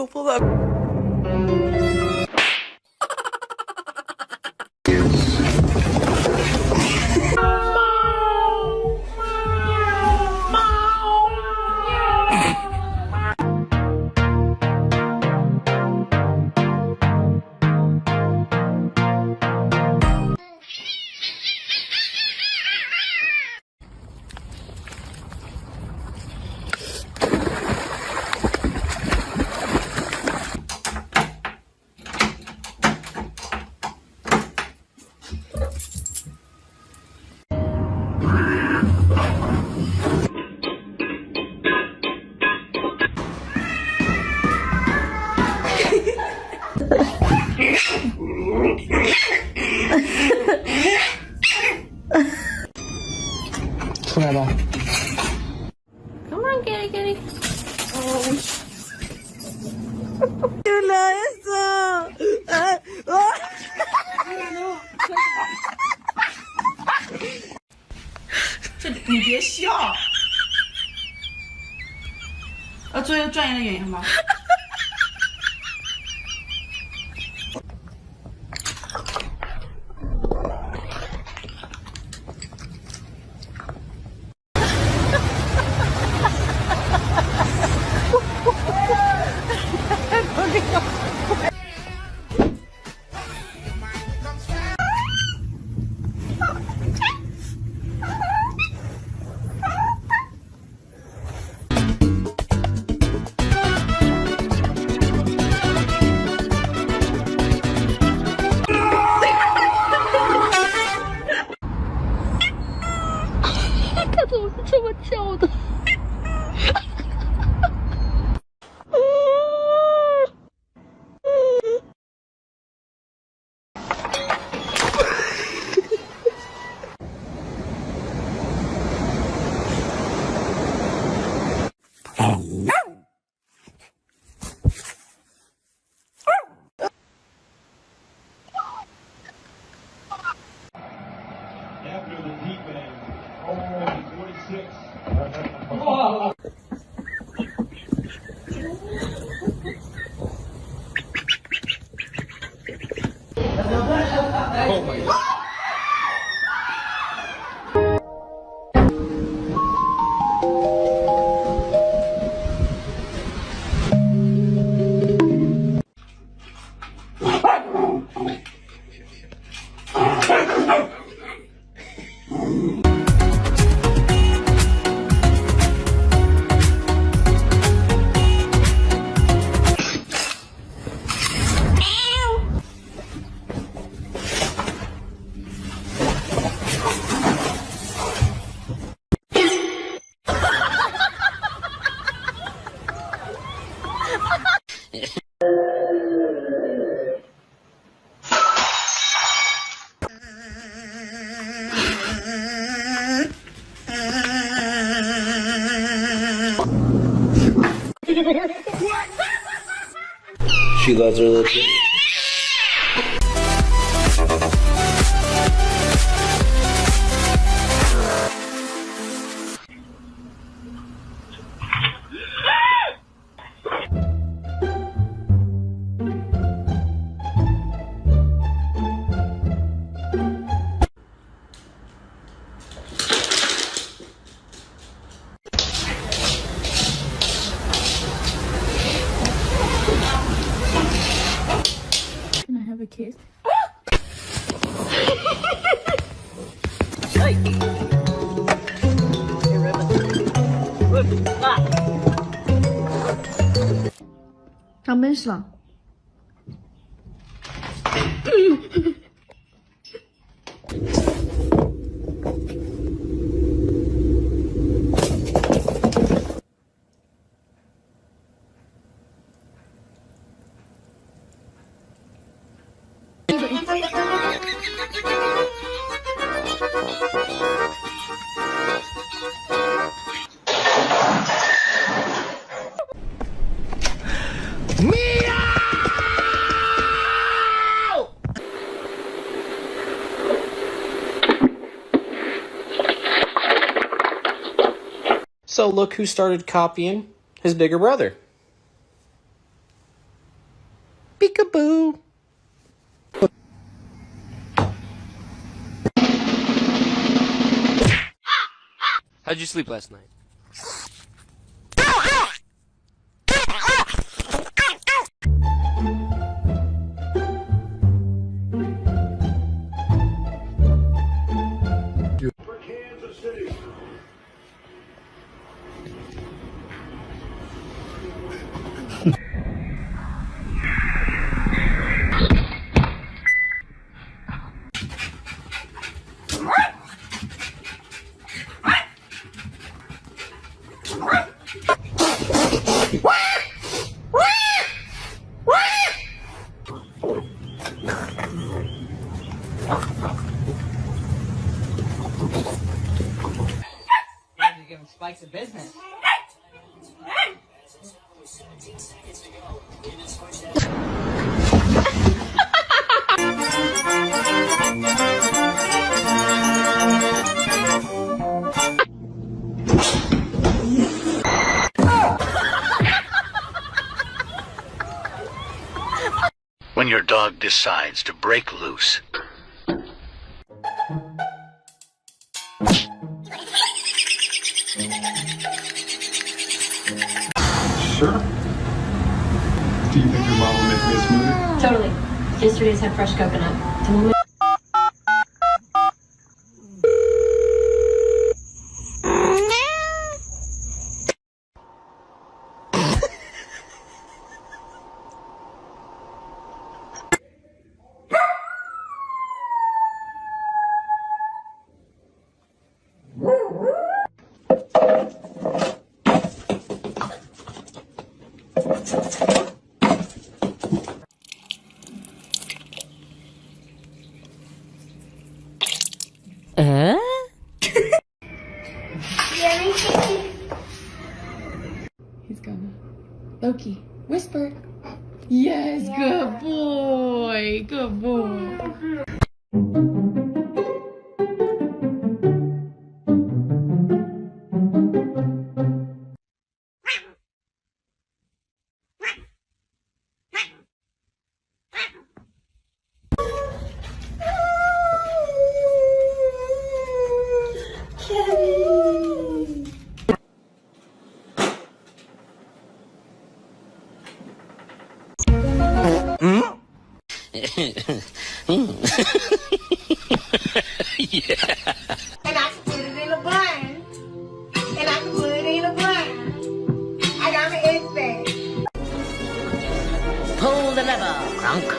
couple that. Come on, kitty, kitty. Oh.你别笑。做一个专业的演员吧。他怎么是这么叫的？许个字。Can I have a kiss? 上门是吧？So look who started copying his bigger brother. Peekaboo. How'd you sleep last night? You're giving Spikes a business. When your dog decides to break loose. Sure. Do you think your mom will make me a smoothie? Totally. Yesterday's had fresh coconut. Tomorrow. He's gonna. Loki, whisper. Yes, good boy. Good boy. And I can put it in a bun. And I can put it in a bun. I got my eggs back. Pull the lever, Kronk.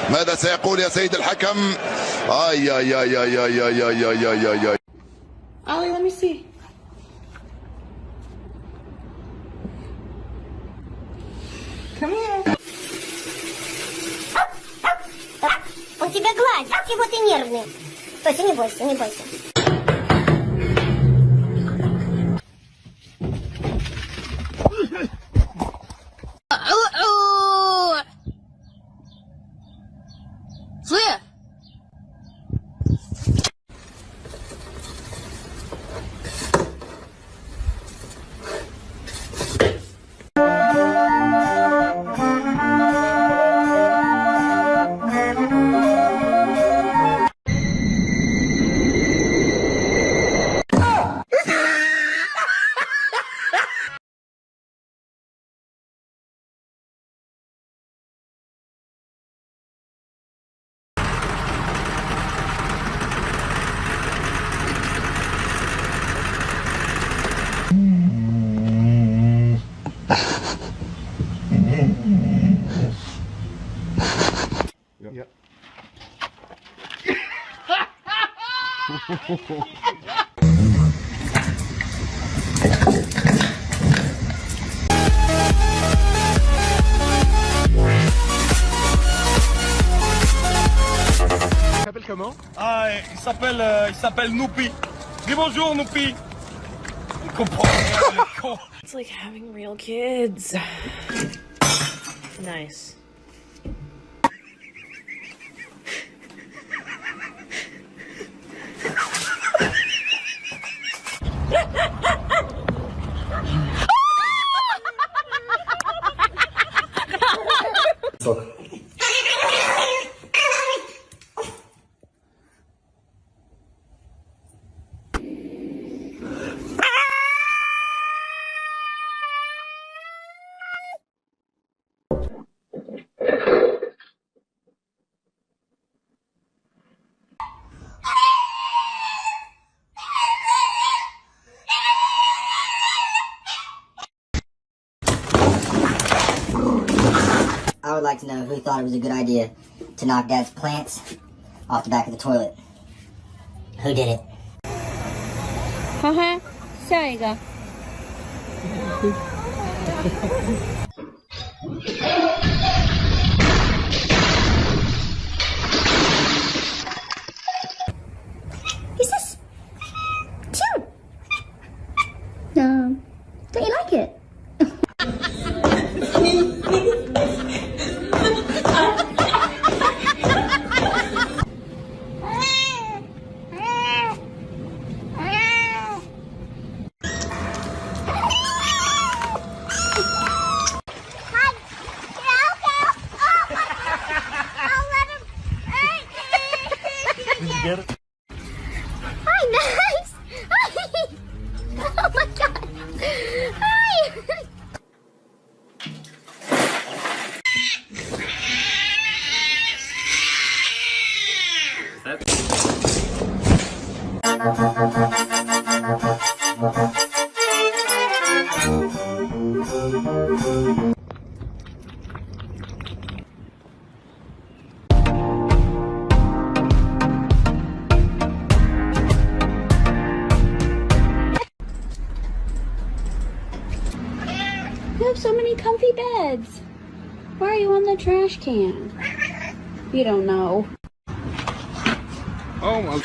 ماذا سيقول يا سيد الحكم؟ آي آي آي آي آي آي آي آي آي آي آي. Ollie, let me see. Come here. Он тебя гладит. Чего ты нервный? Тося, не бойся, не бойся. Yep. Il s'appelle comment? Ah, il s'appelle Noupi. Dis bonjour, Noupi. Il comprend rien, le con. It's like having real kids. Nice. I would like to know who thought it was a good idea to knock Dad's plants off the back of the toilet. Who did it? 哈哈，下一个。Is this cute? Don't you like it? Get it? Hi, nice! Hi! Oh my god! Hi! You have so many comfy beds. Why are you on the trash can? You don't know. Oh my.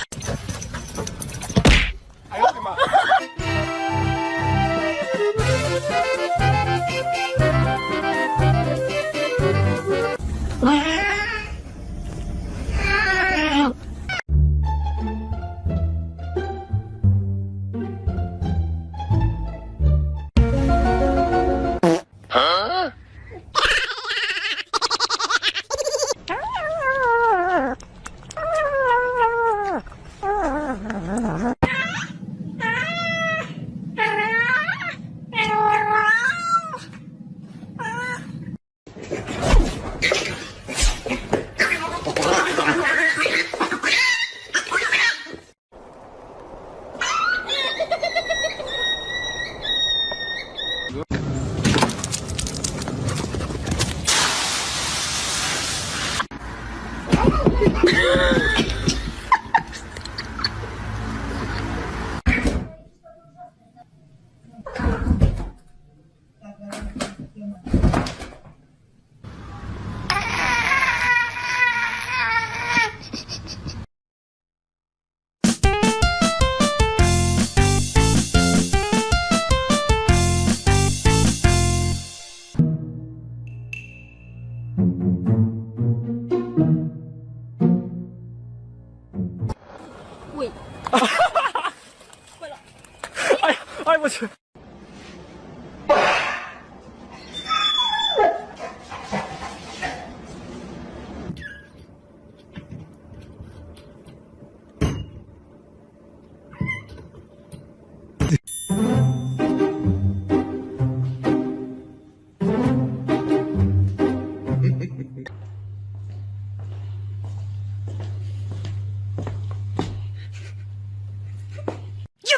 I was. You've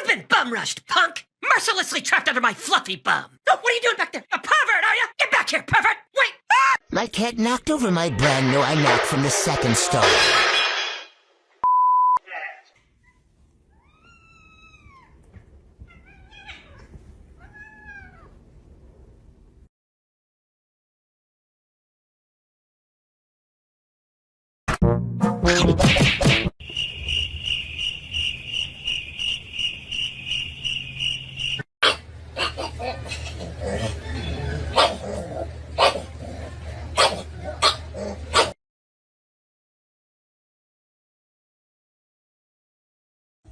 been bum rushed, punk! Mercilessly trapped under my fluffy bum. Oh, what are you doing back there? A pervert, are you? Get back here, pervert! Wait! Ah! My cat knocked over my brand new iMac from the second store.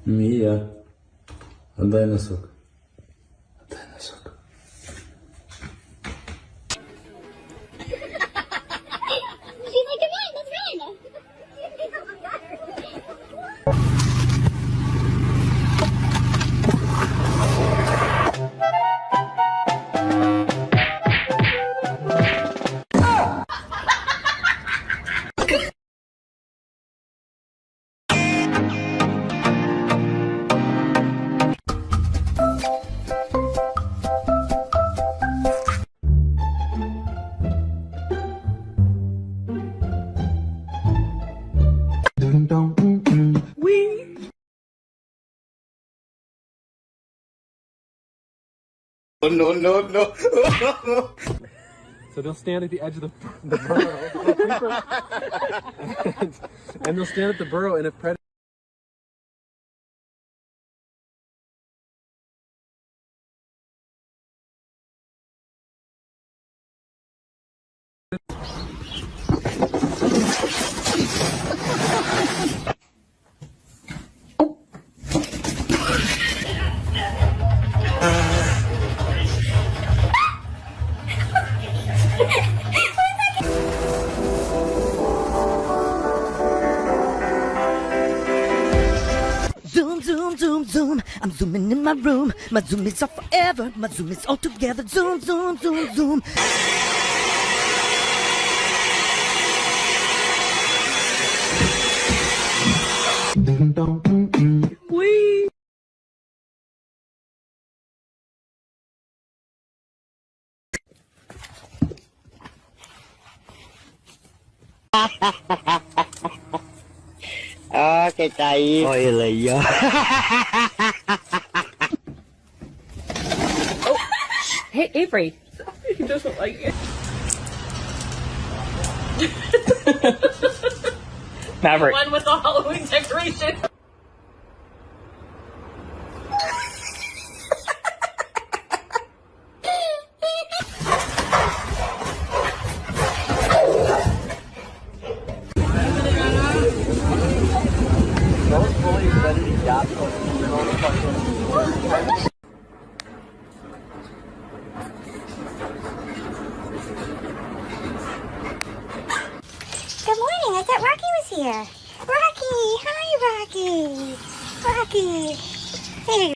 Mia, отдай носок. Отдай носок. She's like, come on, let's run. No, no, no. So they'll stand at the edge of the burrow. and they'll stand at the burrow, and if predator. Zoom, zoom, zoom, zoom. I'm zooming in my room. My zoom is off forever. My zoom is all together. Zoom, zoom, zoom, zoom. Wee. Cái tay ôi lì vô. Hey, Avery. He doesn't like it. Maverick. One with the Halloween decoration. Good morning. I thought Rocky was here. Rocky. Hi, Rocky. Rocky. Hey.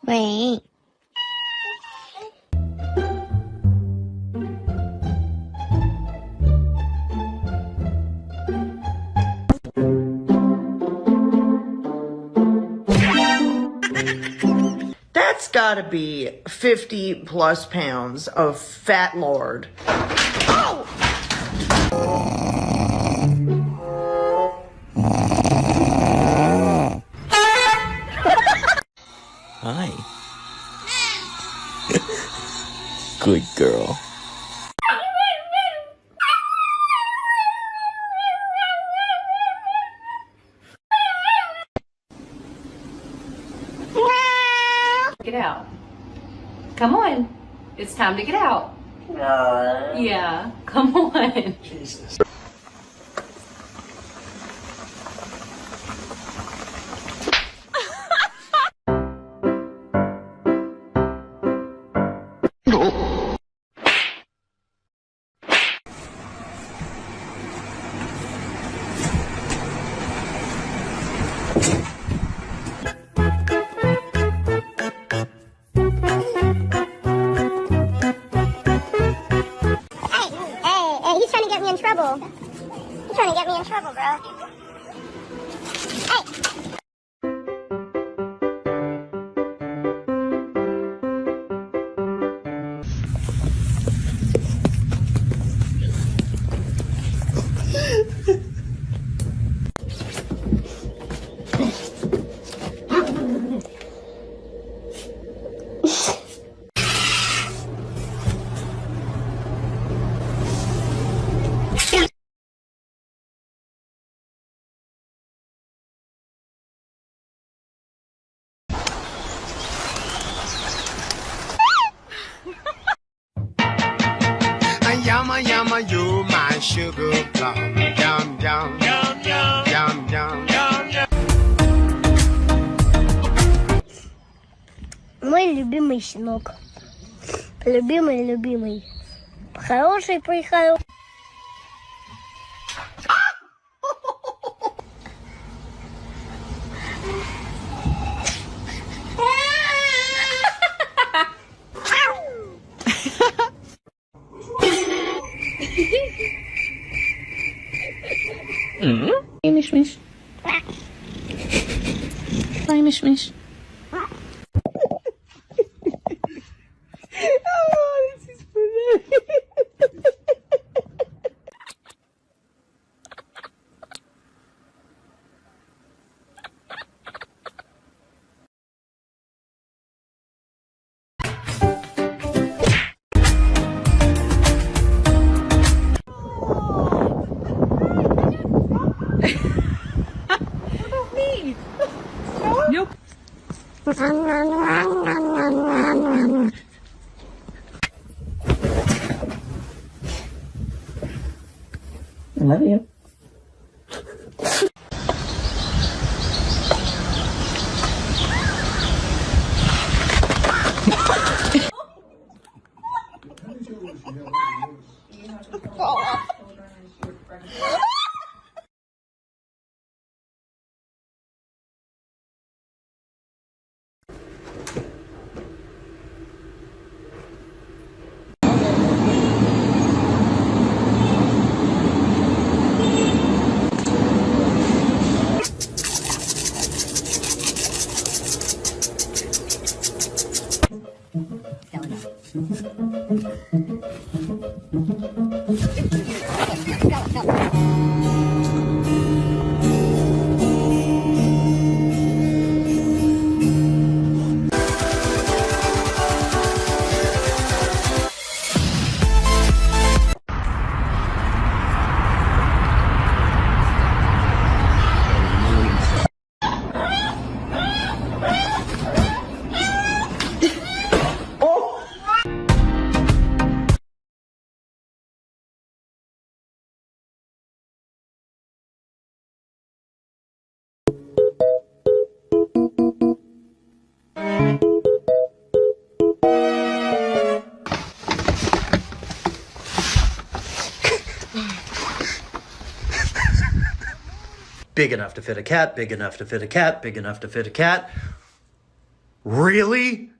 Wait. That's got gotta be 50 plus pounds of fat lard. Oh! Hi. Good girl. Get out. Come on. It's time to get out. Yeah. Come on. Jesus. Hey, he's trying to get me in trouble. He's trying to get me in trouble, bro. Hey. Yama yama, you my sugar plum. Yum yum yum yum yum yum yum yum. Мой любимый щенок. Любимый. Хороший. Mish. Hi, Mish. Nope. I love you. Big enough to fit a cat, big enough to fit a cat, big enough to fit a cat. Really?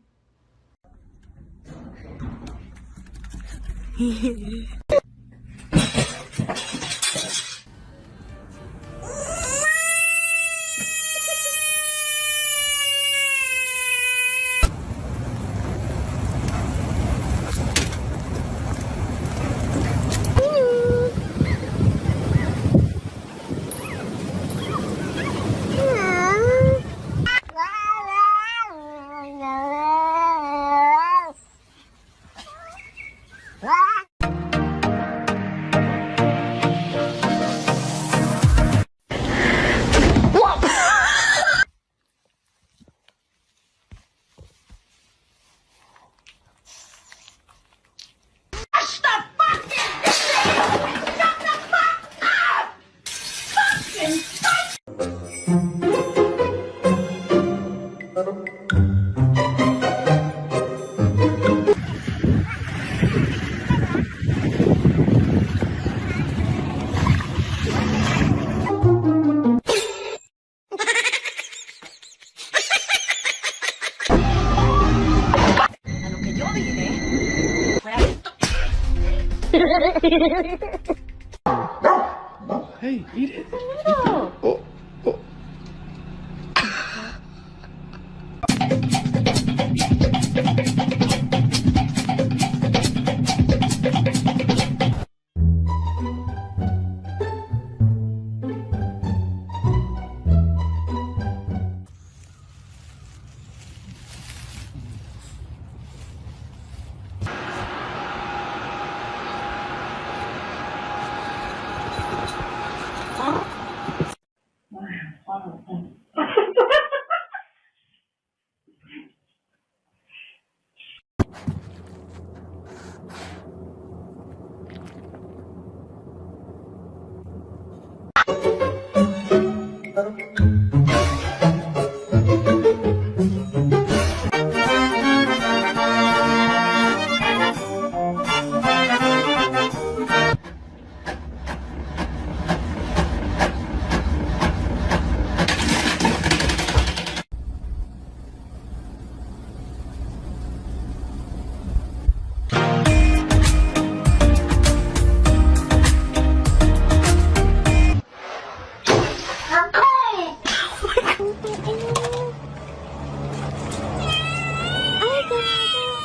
Hey, eat it. No. Oh, oh.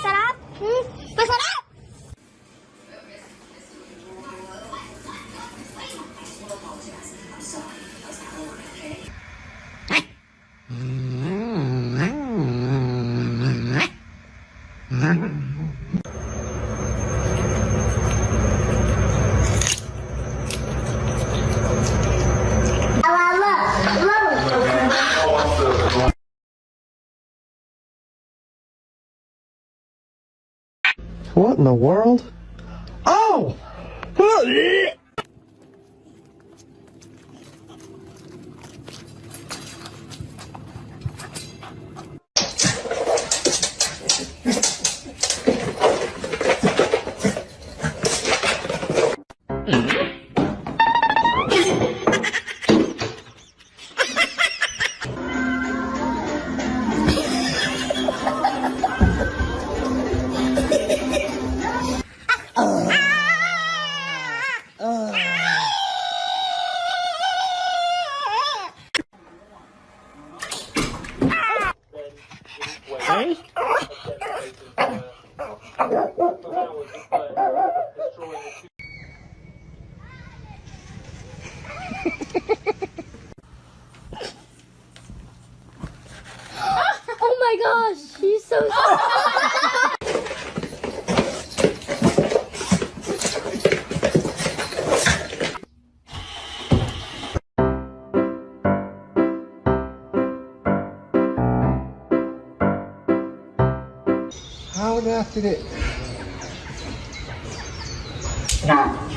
Sarap? Masarap! What in the world? Oh! Oh my gosh, she's so How did it? Nah.